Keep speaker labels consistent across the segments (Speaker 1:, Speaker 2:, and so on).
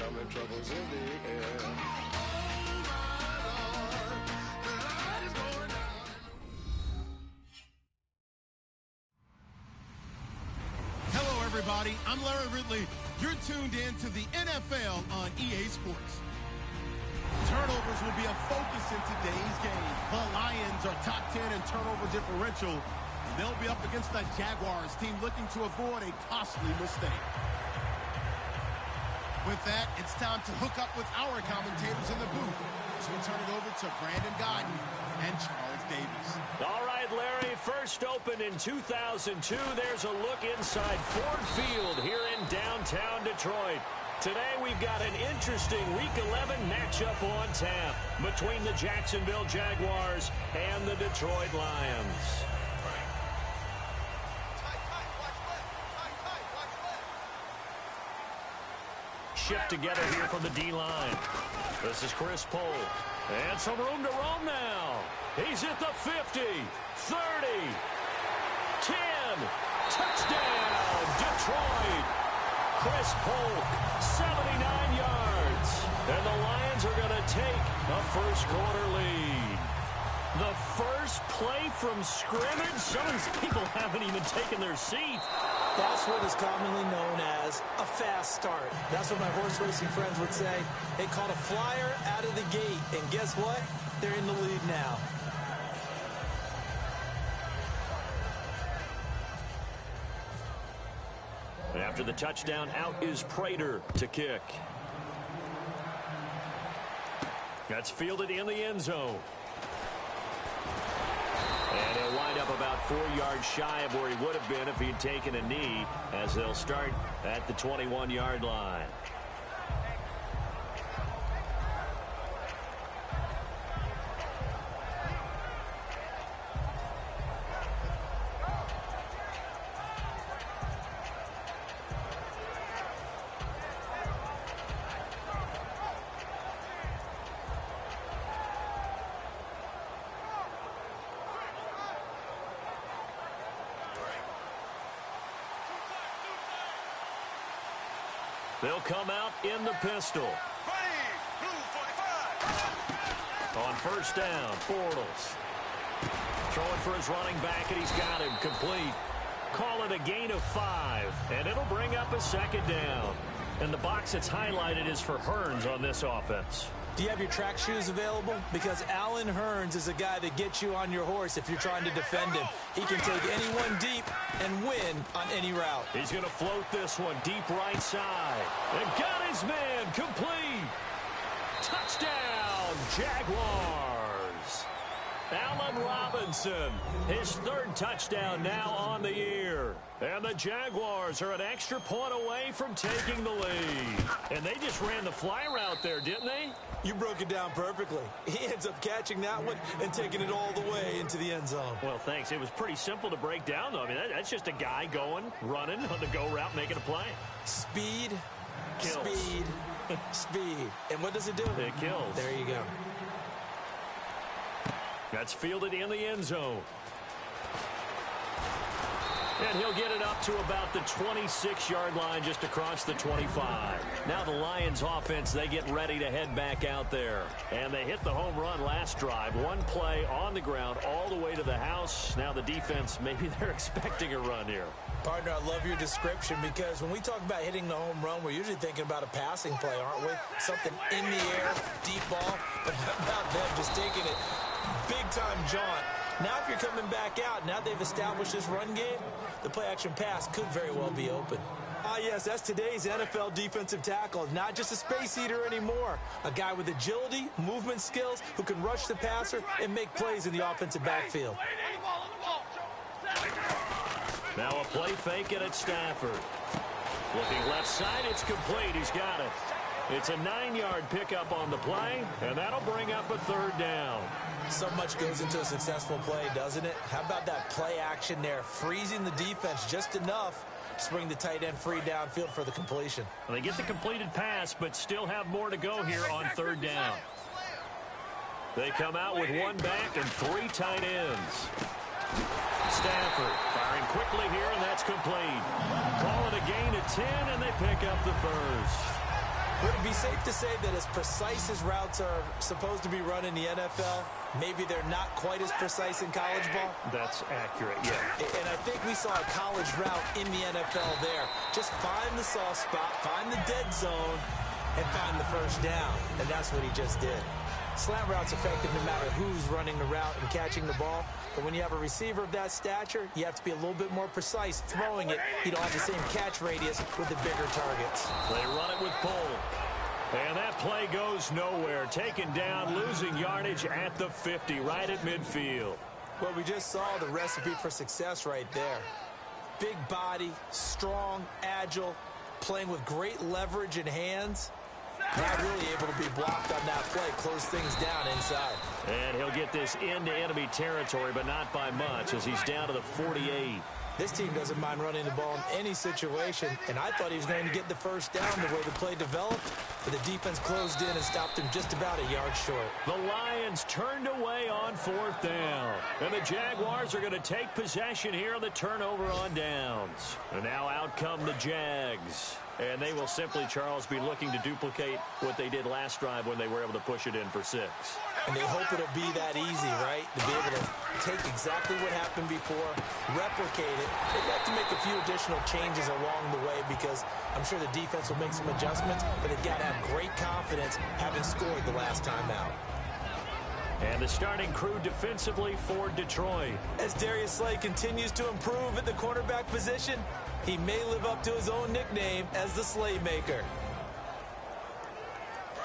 Speaker 1: coming, trouble's in the air.
Speaker 2: Hello, everybody. I'm Larry Ridley. You're tuned in to the NFL on EA Sports. Turnovers will be a focus in today's game. The Lions are top 10 in turnover differential. They'll be up against the Jaguars team looking to avoid a costly mistake. With that, it's time to hook up with our commentators in the booth as we turn it over to Brandon Godden and Charles Davis.
Speaker 3: All right, Larry, first opened in 2002. There's a look inside Ford Field here in downtown Detroit. Today we've got an interesting Week 11 matchup on tap between the Jacksonville Jaguars and the Detroit Lions. Shift together here from the D-line. This is Chris Pohl. And some room to roam now. He's at the 50, 30, 10. Touchdown, Detroit. Chris Pohl, 79 yards. And the Lions are going to take a first-quarter lead. The first play from scrimmage. Some of these people haven't even taken their seat.
Speaker 4: That's what is commonly known as a fast start. That's what my horse racing friends would say. They caught a flyer out of the gate. And guess what? They're in the lead now.
Speaker 3: After the touchdown, out is Prater to kick. That's fielded in the end zone. And he'll wind up about 4 yards shy of where he would have been if he had taken a knee, as they'll start at the 21-yard line. They'll come out in the pistol. On first down, Bortles. Throwing for his running back, and he's got him complete. Call it a gain of 5, and it'll bring up a second down. And the box that's highlighted is for Hearns on this offense.
Speaker 4: Do you have your track shoes available? Because Alan Hearns is a guy that gets you on your horse if you're trying to defend him. He can take anyone deep and win on any route.
Speaker 3: He's going to float this one deep right side. And got his man complete. Touchdown, Jaguars. Allen Robinson, his third touchdown now on the year. And the Jaguars are an extra point away from taking the lead. And they just ran the fly route there, didn't they?
Speaker 4: You broke it down perfectly. He ends up catching that one and taking it all the way into the end zone.
Speaker 3: Well, thanks. It was pretty simple to break down, though. I mean, that's just a guy going, running on the go route, making a play.
Speaker 4: Speed,
Speaker 3: kills.
Speaker 4: Speed, speed. And what does it do?
Speaker 3: It kills.
Speaker 4: There you go.
Speaker 3: That's fielded in the end zone. And he'll get it up to about the 26-yard line, just across the 25. Now the Lions offense, they get ready to head back out there. And they hit the home run last drive. One play on the ground all the way to the house. Now the defense, maybe they're expecting a run here.
Speaker 4: Partner, I love your description, because when we talk about hitting the home run, we're usually thinking about a passing play, aren't we? Something in the air, deep ball. But how about them just taking it big-time jaunt? Now if you're coming back out, now they've established this run game, the play-action pass could very well be open. Ah, yes, that's today's NFL defensive tackle. Not just a space eater anymore. A guy with agility, movement skills, who can rush the passer and make plays in the offensive backfield.
Speaker 3: Now a play fake it at Stafford. Looking left side, it's complete. He's got it. It's a 9-yard pickup on the play, and that'll bring up a third down.
Speaker 4: So much goes into a successful play, doesn't it? How about that play action there, freezing the defense just enough to bring the tight end free downfield for the completion.
Speaker 3: Well, they get the completed pass, but still have more to go here on third down. They come out with one back and 3 tight ends. Stafford firing quickly here, and that's complete. Call it a gain of 10, and they pick up the first.
Speaker 4: Would it be safe to say that as precise as routes are supposed to be run in the NFL, maybe they're not quite as precise in college ball?
Speaker 3: That's accurate, yeah.
Speaker 4: And I think we saw a college route in the NFL there. Just find the soft spot, find the dead zone, and find the first down. And that's what he just did. Slant route's effective no matter who's running the route and catching the ball. But when you have a receiver of that stature, you have to be a little bit more precise throwing it. You don't have the same catch radius with the bigger targets.
Speaker 3: They run it with Cole. And that play goes nowhere. Taken down, losing yardage at the 50, right at midfield.
Speaker 4: Well, we just saw the recipe for success right there. Big body, strong, agile, playing with great leverage in hands. Not really able to be blocked on that play, close things down inside.
Speaker 3: And he'll get this into enemy territory, but not by much, as he's down to the 48.
Speaker 4: This team doesn't mind running the ball in any situation, and I thought he was going to get the first down the way the play developed, but the defense closed in and stopped him just about a yard short.
Speaker 3: The Lions turned away on 4th down, and the Jaguars are going to take possession here on the turnover on downs. And now out come the Jags. And they will simply, Charles, be looking to duplicate what they did last drive when they were able to push it in for 6.
Speaker 4: And they hope it'll be that easy, right? To be able to take exactly what happened before, replicate it. They've got to make a few additional changes along the way because I'm sure the defense will make some adjustments, but they've got to have great confidence having scored the last time out.
Speaker 3: And the starting crew defensively for Detroit.
Speaker 4: As Darius Slay continues to improve at the quarterback position, he may live up to his own nickname as the Slaymaker.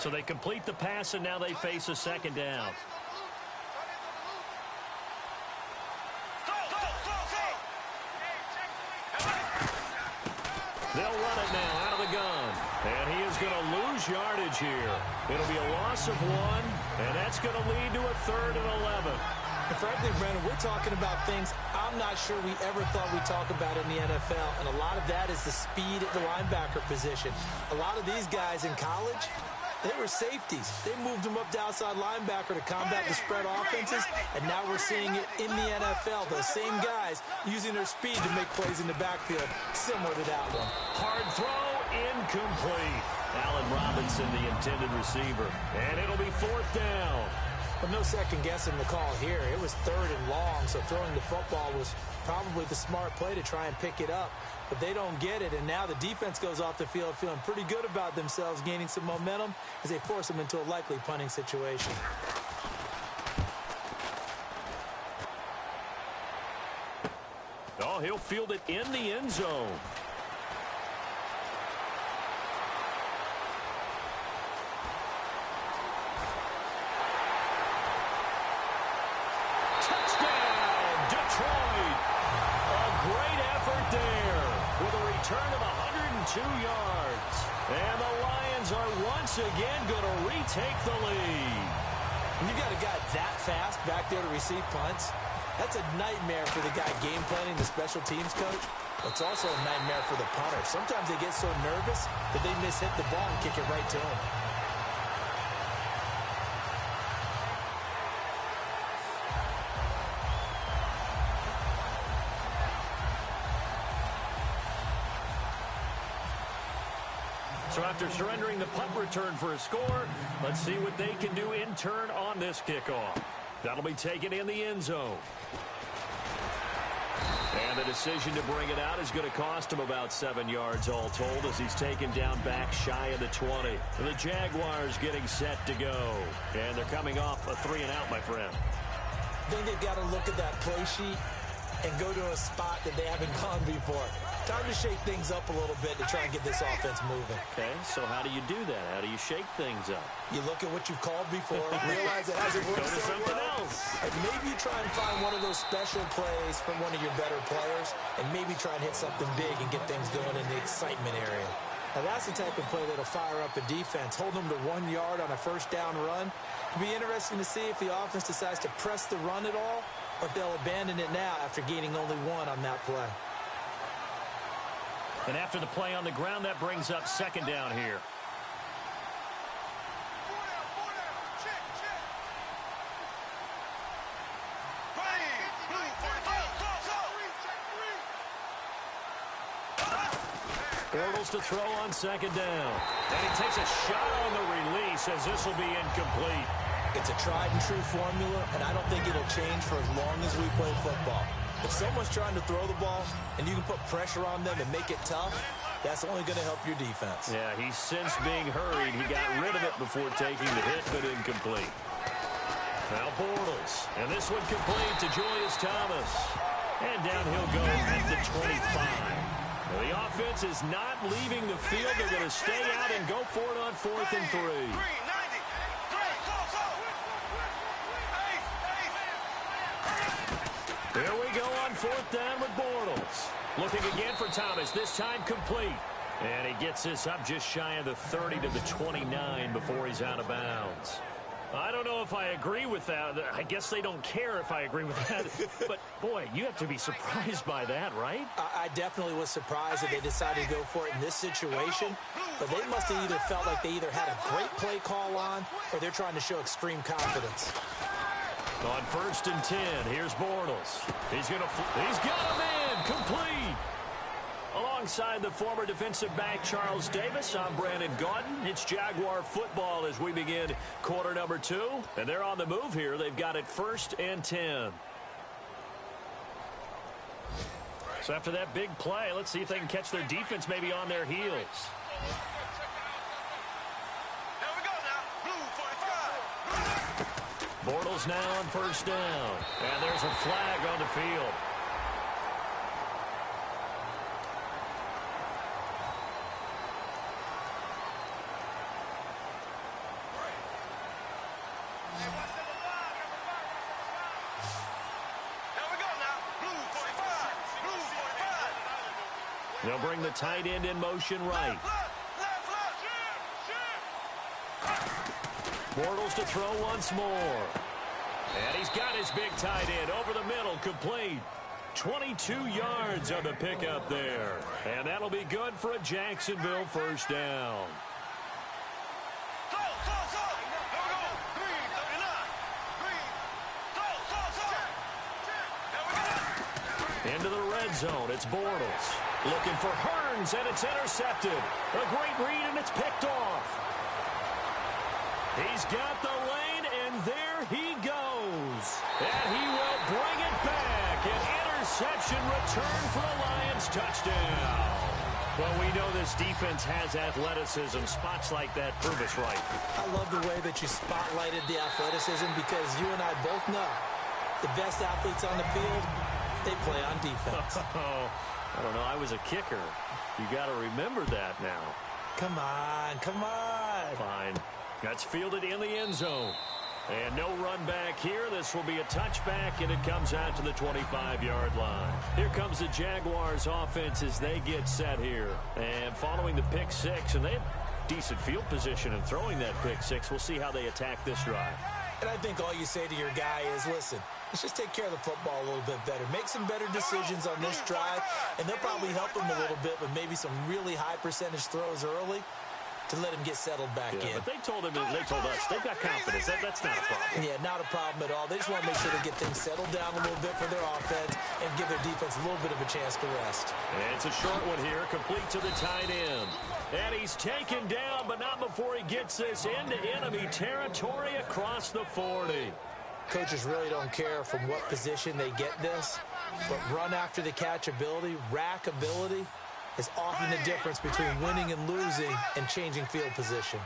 Speaker 3: So they complete the pass, and now they face a second down. They'll run it now out of the gun. And he is going to lose yardage here. It'll be a loss of 1, and that's going to lead to a 3rd and 11.
Speaker 4: And frankly, Brandon, we're talking about things I'm not sure we ever thought we'd talk about in the NFL, and a lot of that is the speed at the linebacker position. A lot of these guys in college, they were safeties. They moved them up to outside linebacker to combat the spread offenses, and now we're seeing it in the NFL. Those same guys using their speed to make plays in the backfield, similar to that one.
Speaker 3: Hard throw, incomplete. Allen Robinson, the intended receiver, and it'll be 4th down.
Speaker 4: Well, no second guessing the call here. It was 3rd and long, so throwing the football was probably the smart play to try and pick it up. But they don't get it, and now the defense goes off the field feeling pretty good about themselves, gaining some momentum as they force them into a likely punting situation.
Speaker 3: Oh, he'll field it in the end zone. Touchdown, Detroit. A great effort there with a return of 102 yards. And the Lions are once again going to retake the lead.
Speaker 4: When you got a guy that fast back there to receive punts, that's a nightmare for the guy game planning, the special teams coach. It's also a nightmare for the punter. Sometimes they get so nervous that they miss-hit the ball and kick it right to him.
Speaker 3: So after surrendering the punt return for a score, let's see what they can do in turn on this kickoff. That'll be taken in the end zone. And the decision to bring it out is going to cost him about 7 yards all told as he's taken down back shy of the 20. And the Jaguars getting set to go. And they're coming off a 3-and-out, my friend.
Speaker 4: I think they've got to look at that play sheet and go to a spot that they haven't gone before. Time to shake things up a little bit to try and get this offense moving.
Speaker 3: Okay, so how do you do that? How do you shake things up?
Speaker 4: You look at what you've called before, realize it hasn't worked
Speaker 3: Go to
Speaker 4: so
Speaker 3: something
Speaker 4: well,
Speaker 3: else.
Speaker 4: and maybe you try and find one of those special plays from one of your better players, and maybe try and hit something big and get things going in the excitement area. Now, that's the type of play that'll fire up a defense, hold them to 1 yard on a first down run. It'll be interesting to see if the offense decides to press the run at all, or if they'll abandon it now after gaining only 1 on that play.
Speaker 3: And after the play on the ground, that brings up second down here. Bortles to throw on second down. And he takes a shot on the release as this will be incomplete.
Speaker 4: It's a tried-and-true formula, and I don't think it'll change for as long as we play football. If someone's trying to throw the ball and you can put pressure on them and make it tough, that's only going to help your defense.
Speaker 3: Yeah, he's since being hurried. He got rid of it before taking the hit, but incomplete. Now Bortles, and this one complete to Julius Thomas. And down he'll go at the 25. Well, the offense is not leaving the field. They're going to stay out and go for it on 4th and 3. Here we go on 4th down with Bortles. Looking again for Thomas, this time complete. And he gets this up just shy of the 30 to the 29 before he's out of bounds. I don't know if I agree with that. I guess they don't care if I agree with that. But, boy, you have to be surprised by that, right?
Speaker 4: I definitely was surprised that they decided to go for it in this situation. But they must have either felt like they either had a great play call on or they're trying to show extreme confidence.
Speaker 3: On 1st and 10, here's Bortles. He's got him in, complete. Alongside the former defensive back Charles Davis, I'm Brandon Gaudin. It's Jaguar football as we begin quarter number 2. And they're on the move here. They've got it 1st and 10. So after that big play, let's see if they can catch their defense maybe on their heels. Bortles now on 1st down. And there's a flag on the field. They'll bring the tight end in motion right. Bortles to throw once more. And he's got his big tight end over the middle, complete. 22 yards on the pickup there. And that'll be good for a Jacksonville 1st down. Into the red zone, it's Bortles. Looking for Hearns, and it's intercepted. A great read, and it's picked off. He's got the lane, and there he goes. And he will bring it back. An interception return for a Lions touchdown. Well, we know this defense has athleticism. Spots like that prove us right.
Speaker 4: I love the way that you spotlighted the athleticism because you and I both know the best athletes on the field, they play on defense.
Speaker 3: I don't know. I was a kicker. You got to remember that now.
Speaker 4: Come on, come on.
Speaker 3: Fine. That's fielded in the end zone. And no run back here. This will be a touchback, and it comes out to the 25-yard line. Here comes the Jaguars offense as they get set here. And following the pick six, and they have decent field position in throwing that pick six. We'll see how they attack this drive.
Speaker 4: And I think all you say to your guy is, listen, let's just take care of the football a little bit better. Make some better decisions on this drive, and they'll probably help him a little bit with maybe some really high percentage throws early to let him get settled back in.
Speaker 3: But they told us they've got confidence. That's not a problem.
Speaker 4: Yeah, not a problem at all. They just want to make sure they get things settled down a little bit for their offense and give their defense a little bit of a chance to rest.
Speaker 3: And it's a short one here, complete to the tight end. And he's taken down, but not before he gets this into enemy territory across the 40.
Speaker 4: Coaches really don't care from what position they get this, but run after the catch ability, rack ability, is often the difference between winning and losing and changing field position.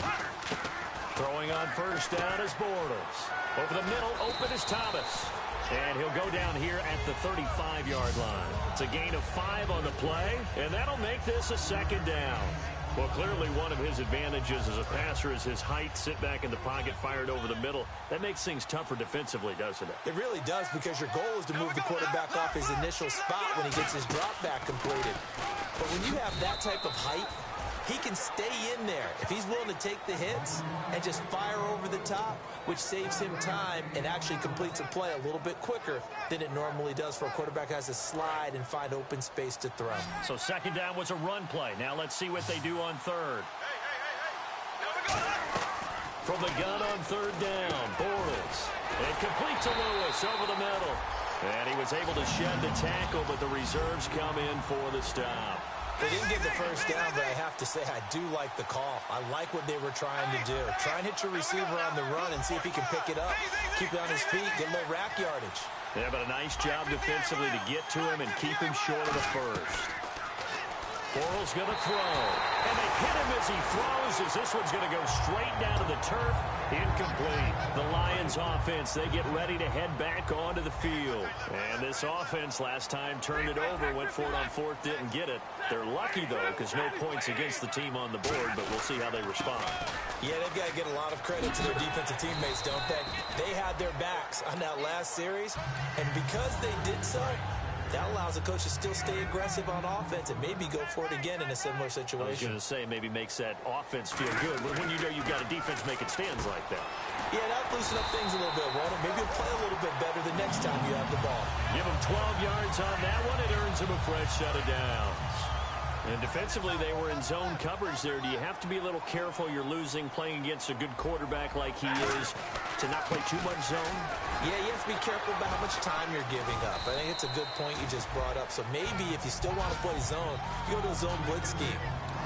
Speaker 3: Throwing on first down is Bortles. Over the middle, open is Thomas. And he'll go down here at the 35-yard line. It's a gain of 5 on the play, and that'll make this a second down. Well, clearly one of his advantages as a passer is his height, sit back in the pocket, fired over the middle. That makes things tougher defensively, doesn't it?
Speaker 4: It really does, because your goal is to move the quarterback off his initial spot when he gets his drop back completed. But when you have that type of height, he can stay in there if he's willing to take the hits and just fire over the top, which saves him time and actually completes a play a little bit quicker than it normally does for a quarterback who has to slide and find open space to throw.
Speaker 3: So second down was a run play. Now let's see what they do on third. From the gun on third down, Bortles. And complete to Lewis over the middle. And he was able to shed the tackle, but the reserves come in for the stop.
Speaker 4: They didn't get the first down, but I have to say I do like the call. I like what they were trying to do. Try and hit your receiver on the run and see if he can pick it up. Keep it on his feet, get a little rack yardage.
Speaker 3: Yeah, but a nice job defensively to get to him and keep him short of the first. Borrell's going to throw. And they hit him as he throws, as this one's going to go straight down to the turf. Incomplete. The Lions offense, they get ready to head back onto the field. And this offense last time turned it over, went for it on fourth, didn't get it. They're lucky, though, because no points against the team on the board, but we'll see how they respond.
Speaker 4: Yeah, they've got to get a lot of credit to their defensive teammates, don't they? They had their backs on that last series, and because they did so, that allows the coach to still stay aggressive on offense and maybe go for it again in a similar situation.
Speaker 3: I was going to say maybe makes that offense feel good when you know you've got a defense making stands like that.
Speaker 4: Yeah, that loosen up things a little bit, won't it? Maybe you'll play a little bit better the next time you have the ball.
Speaker 3: Give him 12 yards on that one. It earns him a fresh set of downs. And defensively, they were in zone coverage there. Do you have to be a little careful you're losing playing against a good quarterback like he is to not play too much zone?
Speaker 4: Yeah, you have to be careful about how much time you're giving up. I think it's a good point you just brought up. So maybe if you still want to play zone, you go to a zone blitz scheme.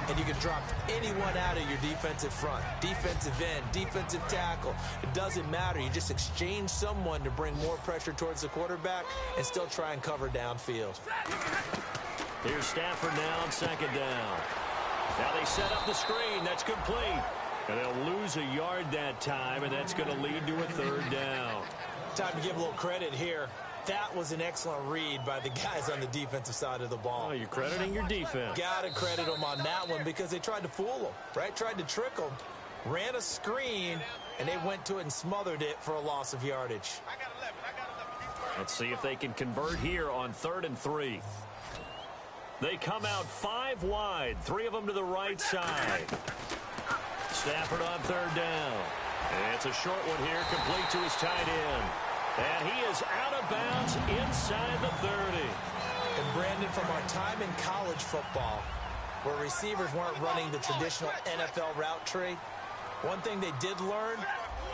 Speaker 4: And you can drop anyone out of your defensive front, defensive end, defensive tackle. It doesn't matter. You just exchange someone to bring more pressure towards the quarterback and still try and cover downfield.
Speaker 3: Here's Stafford now on second down. Now they set up the screen. That's complete. And they'll lose a yard that time, and that's going to lead to a third down.
Speaker 4: Time to give a little credit here. That was an excellent read by the guys on the defensive side of the ball.
Speaker 3: Oh, you're crediting your defense.
Speaker 4: Got to credit them on that one because they tried to fool them, right? Tried to trick them, ran a screen, and they went to it and smothered it for a loss of yardage.
Speaker 3: Let's see if they can convert here on 3rd and 3. They come out 5 wide, 3 of them to the right side. Stafford on 3rd down. And it's a short one here, complete to his tight end. And he is out of bounds inside the 30.
Speaker 4: And Brandon, from our time in college football, where receivers weren't running the traditional NFL route tree, one thing they did learn,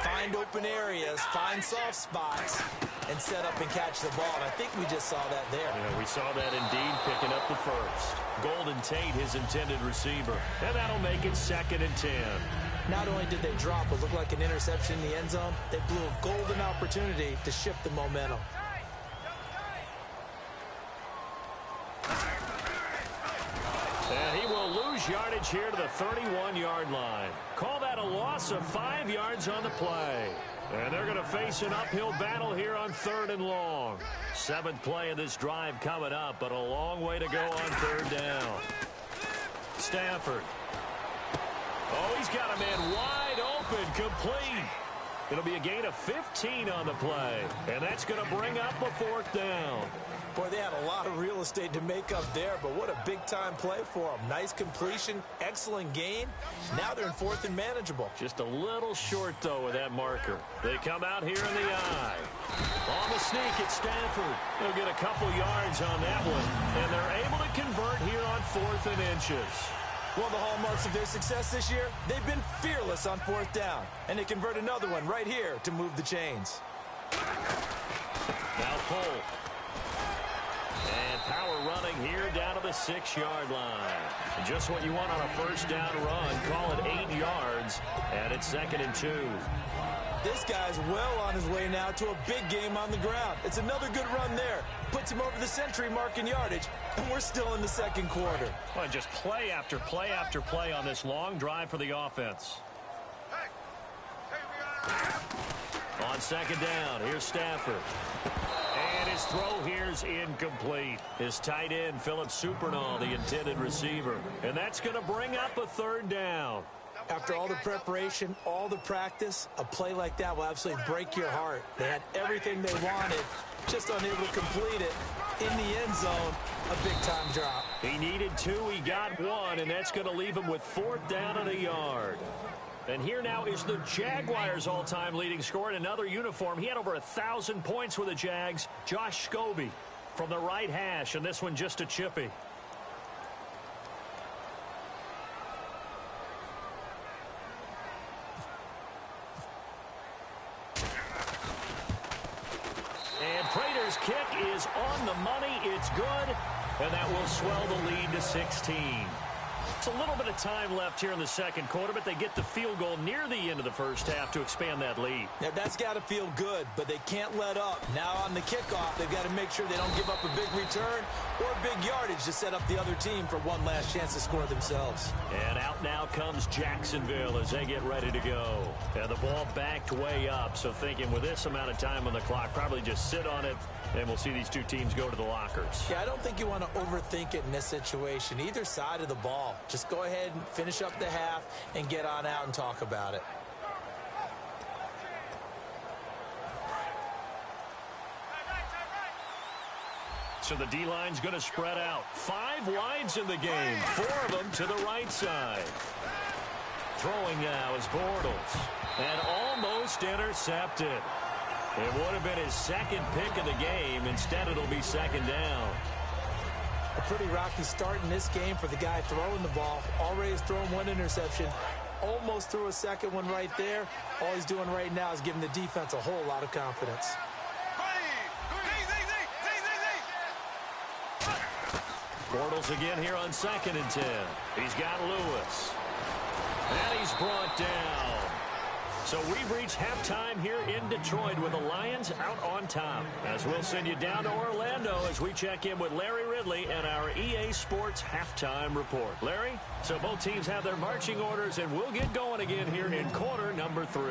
Speaker 4: find open areas, find soft spots, and set up and catch the ball. And I think we just saw that there.
Speaker 3: Yeah, we saw that indeed, picking up the first. Golden Tate, his intended receiver. And that'll make it 2nd and 10.
Speaker 4: Not only did they drop what looked like an interception in the end zone, they blew a golden opportunity to shift the momentum.
Speaker 3: And he will lose yardage here to the 31-yard line. Call that a loss of 5 yards on the play. And they're going to face an uphill battle here on 3rd and long. 7th play of this drive coming up, but a long way to go on 3rd down. Stafford. Oh, he's got a man wide open, complete. It'll be a gain of 15 on the play, and that's going to bring up a 4th down.
Speaker 4: Boy, they had a lot of real estate to make up there, but what a big-time play for them. Nice completion, excellent gain. Now they're in 4th and manageable.
Speaker 3: Just a little short, though, with that marker. They come out here in the eye. On the sneak at Stafford. They'll get a couple yards on that one, and they're able to convert here on 4th and inches.
Speaker 4: One of the hallmarks of their success this year, they've been fearless on 4th down, and they convert another one right here to move the chains.
Speaker 3: Now Cole. And power running here down to the 6-yard line. Just what you want on a 1st down run. Call it 8 yards, and it's 2nd and 2.
Speaker 4: This guy's well on his way now to a big game on the ground. It's another good run there. Puts him over the century mark in yardage, and we're still in the 2nd quarter.
Speaker 3: Well, just play after play after play on this long drive for the offense. On 2nd down, here's Stafford. And his throw here's incomplete. His tight end, Philip Supernall, the intended receiver. And that's going to bring up a 3rd down.
Speaker 4: After all the preparation, all the practice, a play like that will absolutely break your heart. They had everything they wanted, just unable to complete it. In the end zone, a big-time drop.
Speaker 3: He needed 2, he got 1, and that's going to leave him with 4th down and a yard. And here now is the Jaguars' all-time leading scorer in another uniform. He had over 1,000 points with the Jags. Josh Scobie from the right hash, and this one just a chippy. And Prater's kick is on the money. It's good. and that will swell the lead to 16. It's a little bit of time left here in the second quarter, but they get the field goal near the end of the first half to expand that lead.
Speaker 4: Yeah, that's got to feel good, but they can't let up. Now on the kickoff, they've got to make sure they don't give up a big return or big yardage to set up the other team for one last chance to score themselves.
Speaker 3: And out now comes Jacksonville as they get ready to go. And the ball backed way up, so thinking with this amount of time on the clock, probably just sit on it, and we'll see these two teams go to the lockers.
Speaker 4: Yeah, I don't think you want to overthink it in this situation. Either side of the ball. Just go ahead and finish up the half and get on out and talk about it.
Speaker 3: So the D-line's going to spread out. 5 wides in the game. 4 of them to the right side. Throwing now is Bortles. And almost intercepted. It would have been his second pick of the game. Instead, it'll be second down.
Speaker 4: A pretty rocky start in this game for the guy throwing the ball. Already has thrown 1 interception. Almost threw a second one right there. All he's doing right now is giving the defense a whole lot of confidence.
Speaker 3: Bortles again here on 2nd and 10. He's got Lewis. And he's brought down. So we've reached halftime here in Detroit with the Lions out on top. As we'll send you down to Orlando as we check in with Larry Ridley and our EA Sports halftime report. Larry, so both teams have their marching orders, and we'll get going again here in quarter number 3.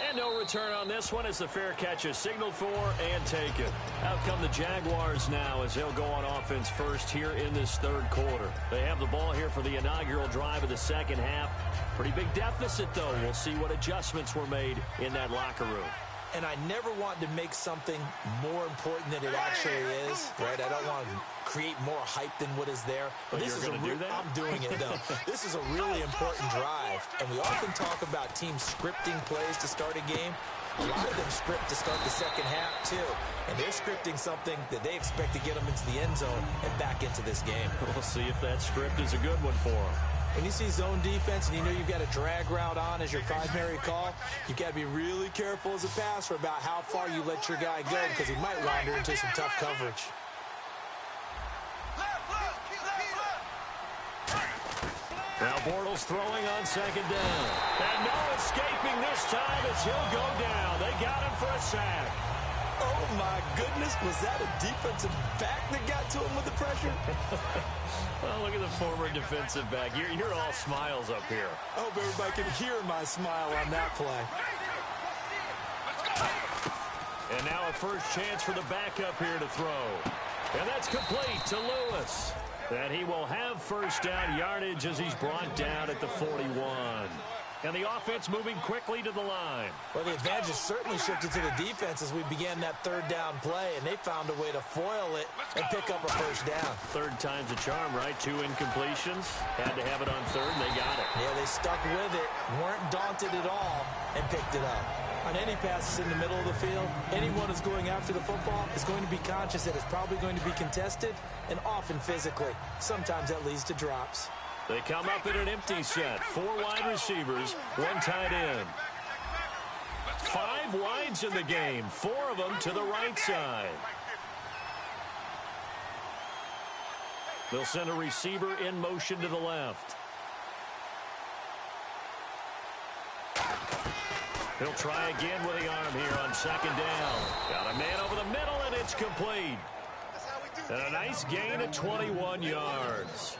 Speaker 3: And no return on this one as the fair catch is signaled for and taken. Out come the Jaguars now as they'll go on offense first here in this third quarter. They have the ball here for the inaugural drive of the second half. Pretty big deficit, though. We'll see what adjustments were made in that locker room.
Speaker 4: And I never want to make something more important than it actually is, right? I don't want to create more hype than what is there.
Speaker 3: But this is going to do that?
Speaker 4: I'm doing it, though. This is a really important drive. And we often talk about teams scripting plays to start a game. A lot of them script to start the second half, too. And they're scripting something that they expect to get them into the end zone and back into this game.
Speaker 3: We'll see if that script is a good one for them.
Speaker 4: When you see zone defense and you know you've got a drag route on as your primary call, you've got to be really careful as a passer about how far you let your guy go because he might wander into some tough coverage.
Speaker 3: Now Bortles throwing on 2nd down. And no escaping this time as he'll go down. They got him for a sack.
Speaker 4: Oh, my goodness. Was that a defensive back that got to him with the pressure?
Speaker 3: Oh, look at the former defensive back. You're all smiles up here.
Speaker 4: I hope everybody can hear my smile on that play.
Speaker 3: And now a first chance for the backup here to throw. And that's complete to Lewis. And he will have first down yardage as he's brought down at the 41. And the offense moving quickly to the line.
Speaker 4: Well, the advantage certainly shifted to the defense as we began that third down play, and they found a way to foil it and pick up a first down.
Speaker 3: Third time's a charm, right? 2 incompletions. Had to have it on third, and they got it.
Speaker 4: Yeah, they stuck with it, weren't daunted at all, and picked it up. On any passes in the middle of the field, anyone who's going after the football is going to be conscious that it's probably going to be contested, and often physically. Sometimes that leads to drops.
Speaker 3: They come up in an empty set. 4 wide receivers, 1 tight end. 5 wides in the game, 4 of them to the right side. They'll send a receiver in motion to the left. He'll try again with the arm here on 2nd down. Got a man over the middle, and it's complete. And a nice gain of 21 yards.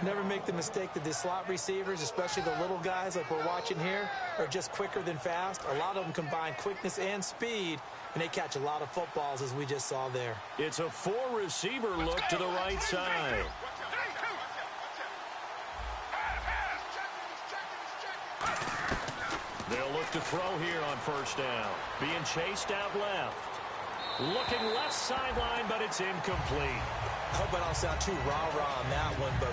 Speaker 4: Never make the mistake that the slot receivers, especially the little guys like we're watching here, are just quicker than fast. A lot of them combine quickness and speed, and they catch a lot of footballs, as we just saw there.
Speaker 3: It's a 4-receiver look to the right side. They'll look to throw here on first down. Being chased out left. Looking left sideline, but it's incomplete.
Speaker 4: I hope I don't sound too rah-rah on that one, but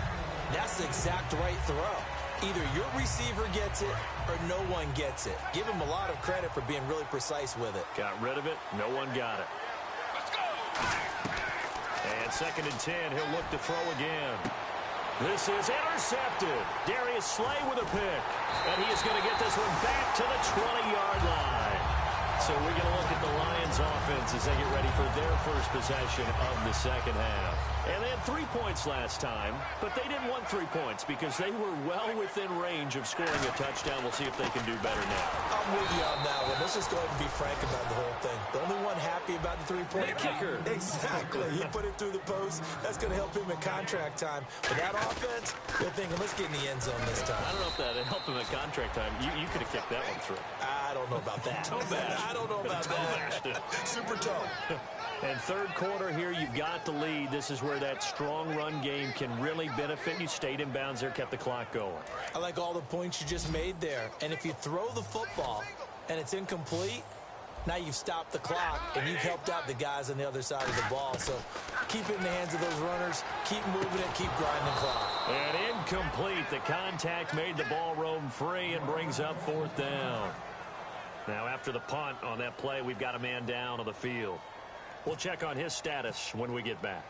Speaker 4: that's the exact right throw. Either your receiver gets it or no one gets it. Give him a lot of credit for being really precise with it.
Speaker 3: Got rid of it. No one got it. And 2nd and 10. He'll look to throw again. This is intercepted. Darius Slay with a pick. And he is going to get this one back to the 20-yard line. So we're going to look at the Lions offense as they get ready for their first possession of the second half. And they had 3 points last time, but they didn't want 3 points because they were well within range of scoring a touchdown. We'll see if they can do better now.
Speaker 4: I'm with you on that one. Let's just go ahead and be frank about the whole thing. The only one happy about the three-point
Speaker 3: kicker.
Speaker 4: Exactly. He put it through the post. That's going to help him in contract time. But that offense, they're thinking, let's get in the end zone this time.
Speaker 3: I don't know if that helped him at contract time. You could have kicked that one through.
Speaker 4: I don't know about that. I don't know about that. Super toe.
Speaker 3: And third quarter here, you've got the lead. This is where that strong run game can really benefit you. Stayed in bounds there, kept the clock going.
Speaker 4: I like all the points you just made there. And if you throw the football and it's incomplete, now you've stopped the clock and you've helped out the guys on the other side of the ball. So keep it in the hands of those runners. Keep moving it. Keep grinding the clock.
Speaker 3: And incomplete. The contact made the ball roam free and brings up fourth down. Now after the punt on that play, we've got a man down on the field. We'll check on his status when we get back.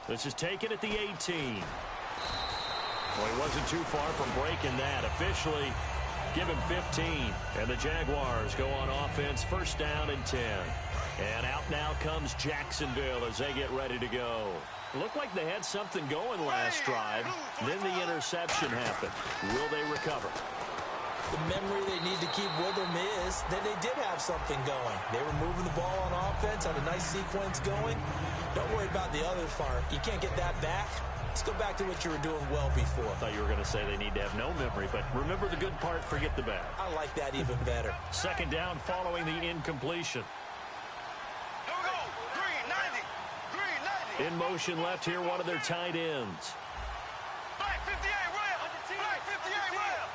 Speaker 3: This is taken at the 18. Well, he wasn't too far from breaking that. Officially, give him 15. And the Jaguars go on offense, first down and 10. And out now comes Jacksonville as they get ready to go. Looked like they had something going last drive. Then the interception happened. Will they recover?
Speaker 4: The memory they need to keep with them is that they did have something going. They were moving the ball on offense, had a nice sequence going. Don't worry about the other part. You can't get that back. Let's go back to what you were doing well before.
Speaker 3: I thought you were going to say they need to have no memory, but remember the good part, forget the bad.
Speaker 4: I like that even better.
Speaker 3: Second down following the incompletion.
Speaker 1: Here we go. Green 90. Green 90.
Speaker 3: In motion left here, one of their tight ends.
Speaker 1: Black 58 Ram. Black 58 Ram.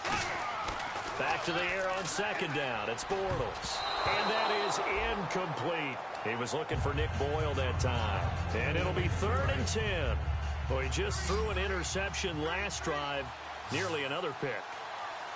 Speaker 3: Back to the air on second down. It's Bortles. And that is incomplete. He was looking for Nick Boyle that time. And it'll be 3rd and 10. Well, he just threw an interception last drive. Nearly another pick.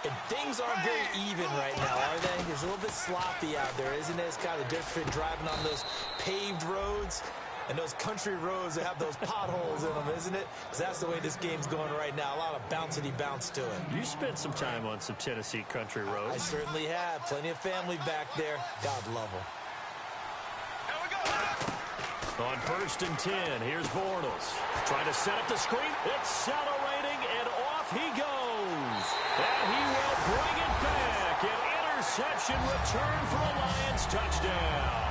Speaker 4: And things aren't very even right now, are they? It's a little bit sloppy out there, isn't it? It's kind of different driving on those paved roads and those country roads that have those potholes in them, isn't it? Because that's the way this game's going right now. A lot of bouncy bounce to it.
Speaker 3: You spent some time on some Tennessee country roads.
Speaker 4: I certainly have. Plenty of family back there. God love them.
Speaker 1: Here we go.
Speaker 3: On 1st and 10, here's Bortles. Trying to set up the screen. Accelerating, and off he goes. And he will bring it back. An interception return for a Lions touchdown.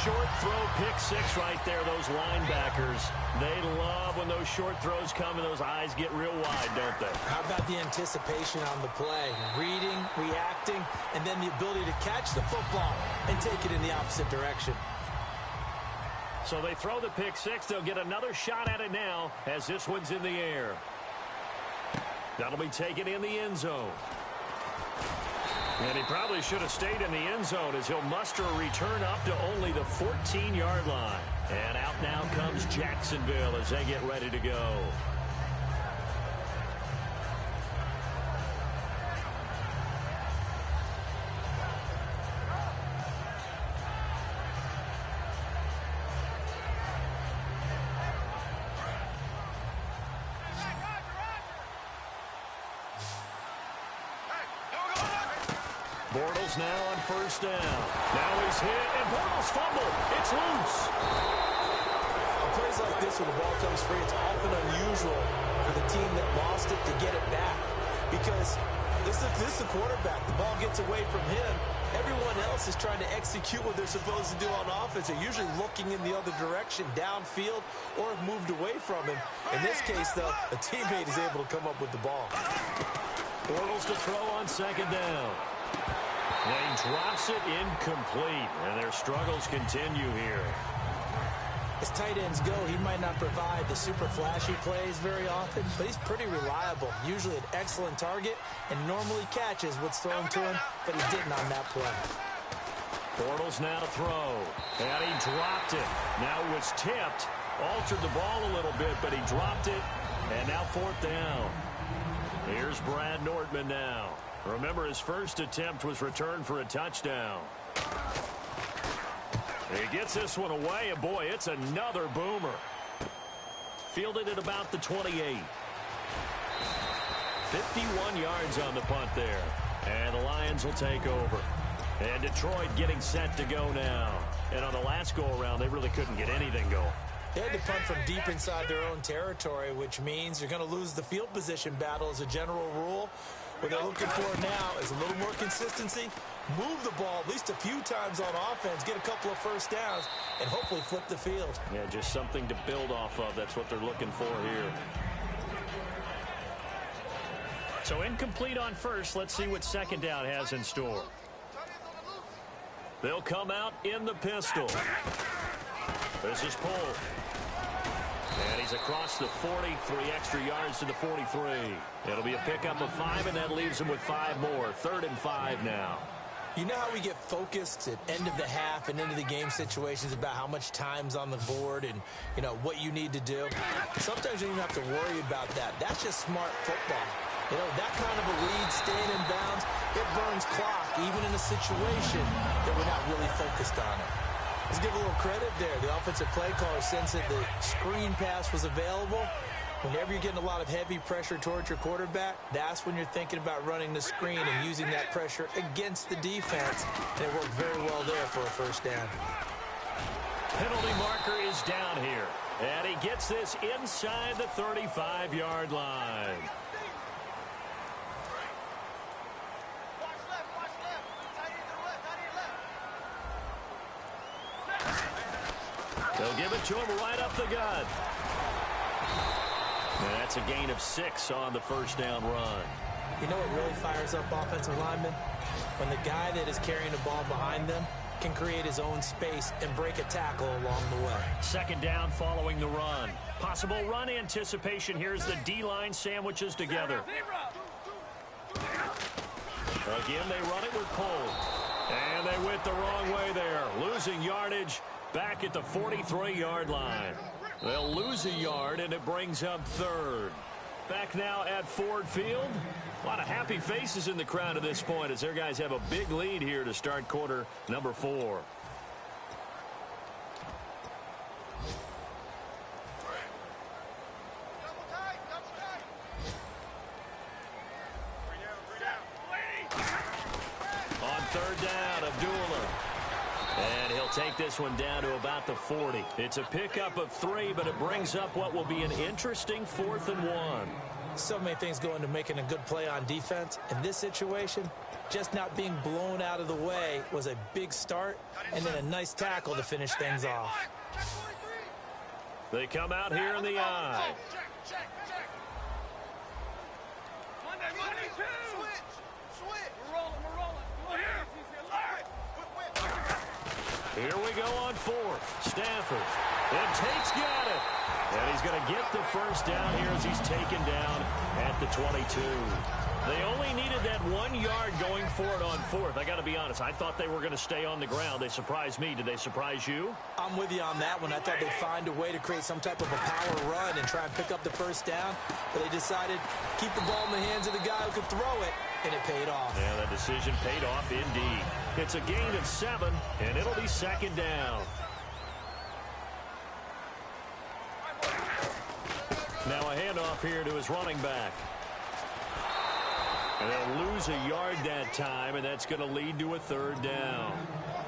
Speaker 3: Short throw, pick six right there, those linebackers. They love when those short throws come and those eyes get real wide, don't they?
Speaker 4: How about the anticipation on the play? Reading, reacting, and then the ability to catch the football and take it in the opposite direction.
Speaker 3: So they throw the pick six. They'll get another shot at it now as this one's in the air. That'll be taken in the end zone. And he probably should have stayed in the end zone as he'll muster a return up to only the 14-yard line. And out now comes Jacksonville as they get ready to go. Bortles now on first down. Now he's hit, and Bortles fumbled. It's loose.
Speaker 4: On plays like this, when the ball comes free, it's often unusual for the team that lost it to get it back. Because this is the quarterback. The ball gets away from him. Everyone else is trying to execute what they're supposed to do on offense. They're usually looking in the other direction, downfield, or have moved away from him. In this case, though, a teammate is able to come up with the ball.
Speaker 3: Bortles to throw on second down. And he drops it incomplete, and their struggles continue here.
Speaker 4: As tight ends go, he might not provide the super flashy plays very often, but he's pretty reliable. Usually an excellent target and normally catches what's thrown to him, but he didn't on that play.
Speaker 3: Bortles now to throw, and he dropped it. Now it was tipped, altered the ball a little bit, but he dropped it, and now fourth down. Here's Brad Nortman now. Remember, his first attempt was returned for a touchdown. He gets this one away, and boy, it's another boomer. Fielded at about the 28. 51 yards on the punt there. And the Lions will take over. And Detroit getting set to go now. And on the last go-around, they really couldn't get anything going.
Speaker 4: They had to punt from deep inside their own territory, which means you're going to lose the field position battle as a general rule. What they're looking for now is a little more consistency, move the ball at least a few times on offense, get a couple of first downs, and hopefully flip the field.
Speaker 3: Yeah, just something to build off of. That's what they're looking for here. So incomplete on first. Let's see what second down has in store. They'll come out in the pistol. This is Pohl. And he's across the 40, 3 extra yards to the 43. It'll be a pickup of 5, and that leaves him with 5 more. 3rd and 5 now.
Speaker 4: You know how we get focused at end of the half and into the game situations about how much time's on the board and, you know, what you need to do? Sometimes you don't even have to worry about that. That's just smart football. You know, that kind of a lead, staying in bounds, it burns clock, even in a situation that we're not really focused on it. Let's give a little credit there. The offensive play caller sensed that the screen pass was available. Whenever you're getting a lot of heavy pressure towards your quarterback, that's when you're thinking about running the screen and using that pressure against the defense. And it worked very well there for a first down.
Speaker 3: Penalty marker is down here. And he gets this inside the 35-yard line. They'll give it to him right up the gut. And that's a gain of 6 on the first down run.
Speaker 4: You know what really fires up offensive linemen? When the guy that is carrying the ball behind them can create his own space and break a tackle along the way.
Speaker 3: Second down following the run. Possible run anticipation. Here's the D-line sandwiches together. Again, they run it with Pohl. And they went the wrong way there. Losing yardage back at the 43-yard line. They'll lose a yard, and it brings up 3rd. Back now at Ford Field. A lot of happy faces in the crowd at this point as their guys have a big lead here to start quarter number 4. On 3rd down, Abdullah. And he'll take this one down to about the 40. It's a pickup of 3, but it brings up what will be an interesting 4th and 1.
Speaker 4: So many things go into making a good play on defense. In this situation, just not being blown out of the way was a big start, and then a nice tackle to finish things off.
Speaker 3: They come out here in the eye. Here we go on 4th. Stafford. And Tate's got it. And he's going to get the first down here as he's taken down at the 22. They only needed that 1 yard going for it on 4th. I got to be honest. I thought they were going to stay on the ground. They surprised me. Did they surprise you?
Speaker 4: I'm with you on that one. I thought they'd find a way to create some type of a power run and try and pick up the first down. But they decided to keep the ball in the hands of the guy who could throw it, and it paid off.
Speaker 3: Yeah, that decision paid off indeed. It's a gain of 7, and it'll be 2nd down. Now a handoff here to his running back. And they'll lose a yard that time, and that's going to lead to a 3rd down.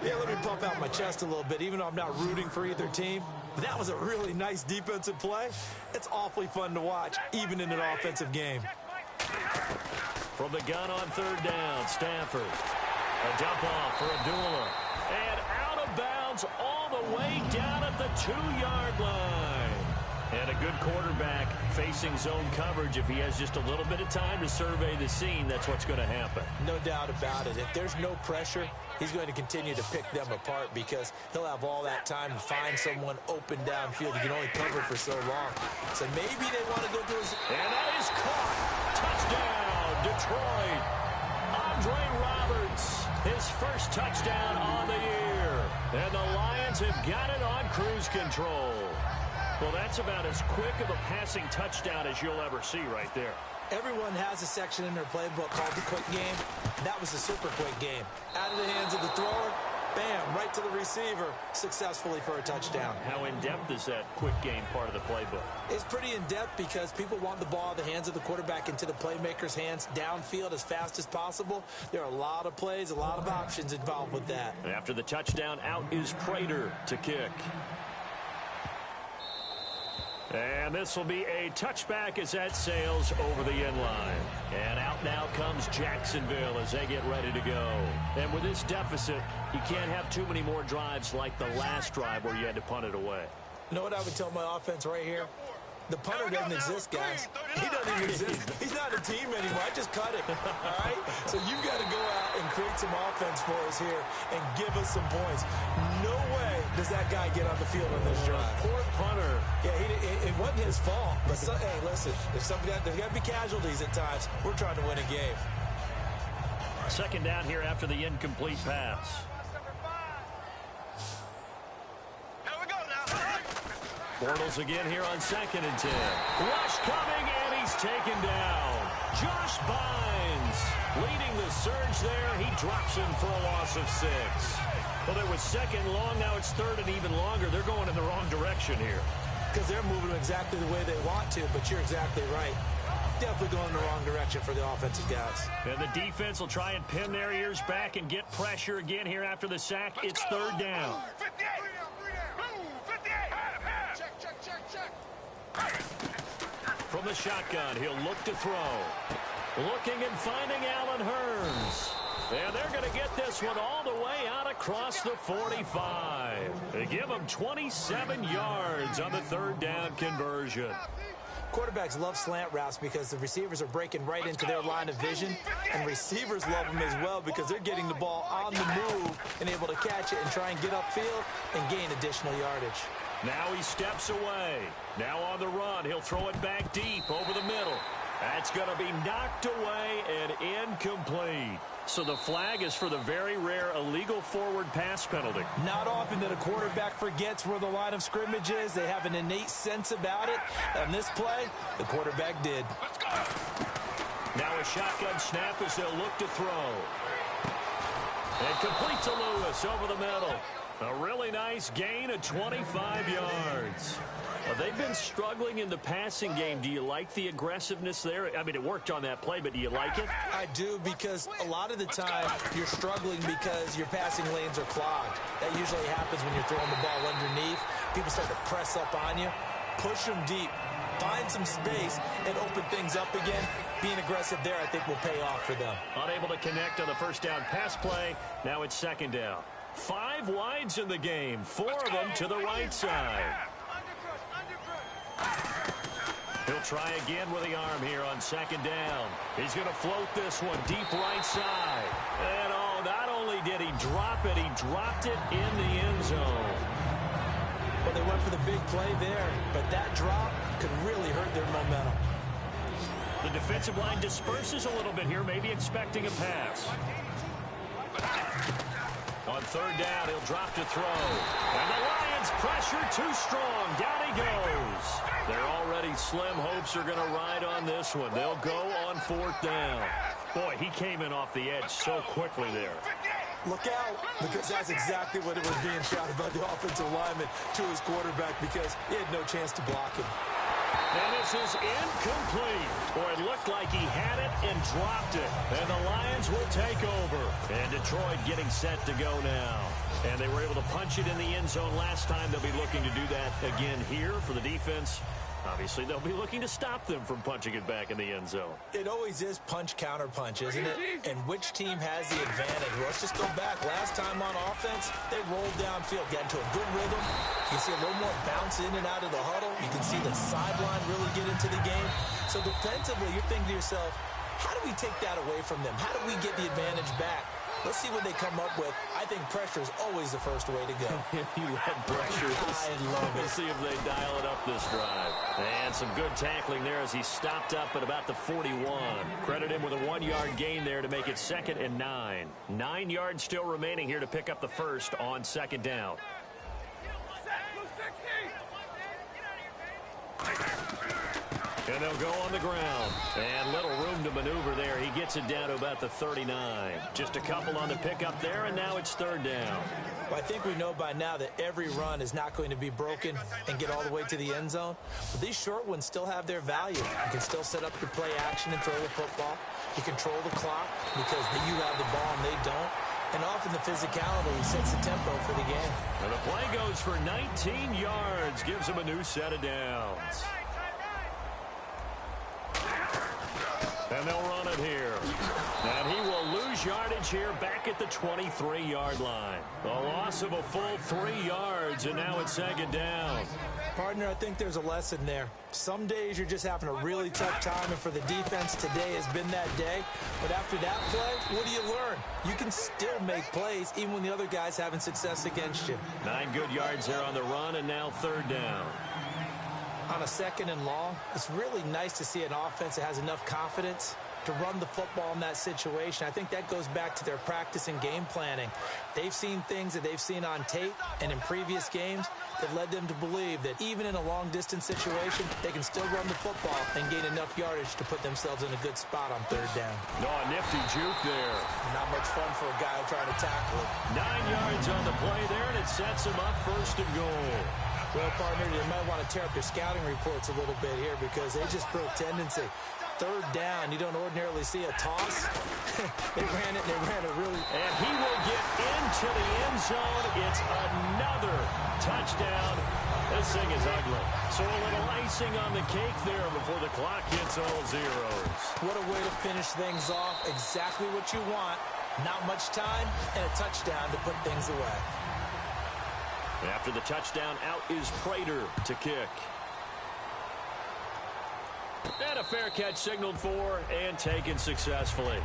Speaker 4: Yeah, let me puff out my chest a little bit, even though I'm not rooting for either team. But that was a really nice defensive play. It's awfully fun to watch, even in an offensive game.
Speaker 3: From the gun on 3rd down, Stafford. A dump off for Abdullah. And out of bounds all the way down at the 2-yard line. And a good quarterback facing zone coverage. If he has just a little bit of time to survey the scene, that's what's going to happen.
Speaker 4: No doubt about it. If there's no pressure, he's going to continue to pick them apart because he'll have all that time to find someone open downfield. He can only cover for so long. So maybe they want to go to his...
Speaker 3: And that is caught. Touchdown, Detroit. Andre Roberts, his first touchdown on the year. And the Lions have got it on cruise control. Well, that's about as quick of a passing touchdown as you'll ever see right there.
Speaker 4: Everyone has a section in their playbook called the quick game. That was the super quick game. Out of the hands of the thrower, Bam, right to the receiver, successfully for a touchdown.
Speaker 3: How in-depth is that quick game part of the playbook?
Speaker 4: It's pretty in-depth because people want the ball in the hands of the quarterback into the playmaker's hands downfield as fast as possible. There are a lot of plays, a lot of options involved with that.
Speaker 3: After the touchdown, out is Prater to kick. And this will be a touchback as that sails over the end line. And out now comes Jacksonville as they get ready to go. And with this deficit, you can't have too many more drives like the last drive where you had to punt it away.
Speaker 4: You know what I would tell my offense right here? The punter doesn't exist, guys. He doesn't even exist. He's not a team anymore. I just cut him. All right? So you've got to go out and create some offense for us here and give us some points. No way does that guy get on the field on this drive.
Speaker 3: Poor punter.
Speaker 4: Yeah, it wasn't his fault. But, hey, listen, there's got to be casualties at times. We're trying to win a game.
Speaker 3: Second down here after the incomplete pass. Bortles again here on 2nd and 10. Rush coming, and he's taken down. Josh Bynes leading the surge there. He drops him for a loss of 6. Well, there was 2nd long. Now it's 3rd and even longer. They're going in the wrong direction here.
Speaker 4: Because they're moving exactly the way they want to, but you're exactly right. Definitely going in the wrong direction for the offensive guys.
Speaker 3: And the defense will try and pin their ears back and get pressure again here after the sack. It's 3rd down. From the shotgun, he'll look to throw. Looking and finding Allen Hurns. And they're going to get this one all the way out across the 45. They give him 27 yards on the 3rd down conversion.
Speaker 4: Quarterbacks love slant routes because the receivers are breaking right into their line of vision, and receivers love them as well because they're getting the ball on the move and able to catch it and try and get upfield and gain additional yardage.
Speaker 3: Now he steps away. Now on the run, he'll throw it back deep over the middle. That's going to be knocked away and incomplete. So the flag is for the very rare illegal forward pass penalty.
Speaker 4: Not often that a quarterback forgets where the line of scrimmage is. They have an innate sense about it. On this play, the quarterback did.
Speaker 3: Now a shotgun snap as they'll look to throw. And complete to Lewis over the middle. A really nice gain of 25 yards. They've been struggling in the passing game. Do you like the aggressiveness there? I mean, it worked on that play, but do you like it?
Speaker 4: I do, because a lot of the time you're struggling because your passing lanes are clogged. That usually happens when you're throwing the ball underneath. People start to press up on you. Push them deep. Find some space and open things up again. Being aggressive there, I think, will pay off for them.
Speaker 3: Unable to connect on the first down pass play. Now it's 2nd down. 5 wides in the game. 4 of them to the right side. He'll try again with the arm here on 2nd down. He's going to float this one deep right side. And oh, not only did he drop it, he dropped it in the end zone.
Speaker 4: Well, they went for the big play there, but that drop could really hurt their momentum.
Speaker 3: The defensive line disperses a little bit here, maybe expecting a pass. On 3rd down, he'll drop to throw. And the Lions pressure too strong. Down he goes. Their already slim hopes are going to ride on this one. They'll go on 4th down. Boy, he came in off the edge so quickly there.
Speaker 4: Look out, because that's exactly what it was being shouted by the offensive lineman to his quarterback, because he had no chance to block him.
Speaker 3: And this is incomplete. Boy, it looked like he had it and dropped it. And the Lions will take over. And Detroit getting set to go now. And they were able to punch it in the end zone last time. They'll be looking to do that again here for the defense. Obviously, they'll be looking to stop them from punching it back in the end zone.
Speaker 4: It always is punch-counter-punch, isn't it? And which team has the advantage? Well, let's just go back. Last time on offense, they rolled downfield, got into a good rhythm. You can see a little more bounce in and out of the huddle. You can see the sideline really get into the game. So defensively, you're thinking to yourself, how do we take that away from them? How do we get the advantage back? Let's see what they come up with. I think pressure is always the first way to go.
Speaker 3: You love pressure.
Speaker 4: I love it.
Speaker 3: We'll see if they dial it up this drive. And some good tackling there as he stopped up at about the 41. Credit him with a 1-yard gain there to make it 2nd and 9. 9 yards still remaining here to pick up the first on 2nd down. And they'll go on the ground. And little room to maneuver there. He gets it down to about the 39. Just a couple on the pickup there, and now it's third down.
Speaker 4: Well, I think we know by now that every run is not going to be broken and get all the way to the end zone. But these short ones still have their value. You can still set up your play action and throw the football. You control the clock because you have the ball and they don't. And often the physicality sets the tempo for the game.
Speaker 3: And the play goes for 19 yards. Gives him a new set of downs. And they'll run it here. And he will lose yardage here back at the 23-yard line. A loss of a full 3 yards, and now it's second down.
Speaker 4: Partner, I think there's a lesson there. Some days you're just having a really tough time, and for the defense, today has been that day. But after that play, what do you learn? You can still make plays even when the other guy's having success against you.
Speaker 3: 9 good yards there on the run, and now third down.
Speaker 4: On a second and long, it's really nice to see an offense that has enough confidence to run the football in that situation. I think that goes back to their practice and game planning. They've seen things that they've seen on tape and in previous games that led them to believe that even in a long-distance situation, they can still run the football and gain enough yardage to put themselves in a good spot on third down.
Speaker 3: No, a nifty juke there.
Speaker 4: Not much fun for a guy trying to tackle it.
Speaker 3: 9 yards on the play there, and it sets him up first and goal.
Speaker 4: Well, partner, you might want to tear up your scouting reports a little bit here because they just broke tendency. Third down, you don't ordinarily see a toss. They ran it really.
Speaker 3: And he will get into the end zone. It's another touchdown. This thing is ugly. So a little icing on the cake there before the clock hits all zeros.
Speaker 4: What a way to finish things off. Exactly what you want. Not much time and a touchdown to put things away.
Speaker 3: After the touchdown, out is Prater to kick. And a fair catch signaled for and taken successfully.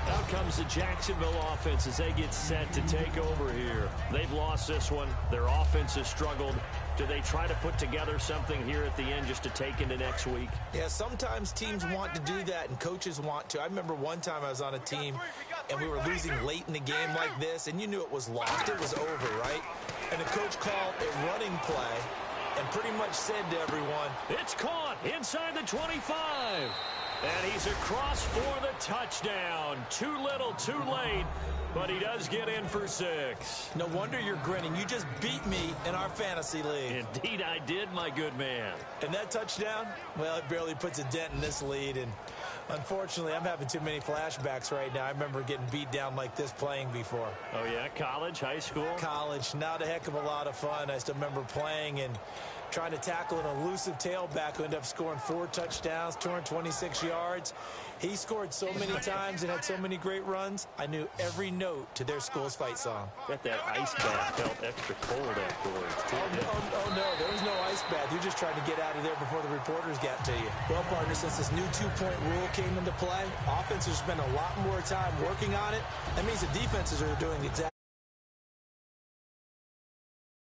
Speaker 3: Out comes the Jacksonville offense as they get set to take over here. They've lost this one. Their offense has struggled. Do they try to put together something here at the end just to take into next week?
Speaker 4: Yeah, sometimes teams want to do that and coaches want to. I remember one time I was on a team and we were losing late in the game like this, and you knew it was lost. It was over, right? And the coach called a running play and pretty much said to everyone,
Speaker 3: it's caught inside the 25. And he's across for the touchdown. Too little, too late, but he does get in for 6.
Speaker 4: No wonder you're grinning. You just beat me in our fantasy league.
Speaker 3: Indeed I did, my good man.
Speaker 4: And that touchdown, well, it barely puts a dent in this lead. And unfortunately, I'm having too many flashbacks right now. I remember getting beat down like this playing before.
Speaker 3: Oh, yeah? College, high school?
Speaker 4: College. Not a heck of a lot of fun. I still remember playing and trying to tackle an elusive tailback who ended up scoring 4 touchdowns, 226 yards. He scored so many times and had so many great runs, I knew every note to their school's fight song.
Speaker 3: Bet that ice bath felt extra cold afterwards, too.
Speaker 4: Oh, no, there was no ice bath. You're just trying to get out of there before the reporters got to you. Well, partner, since this new 2-point rule came into play, offenses spend a lot more time working on it. That means the defenses are doing the exact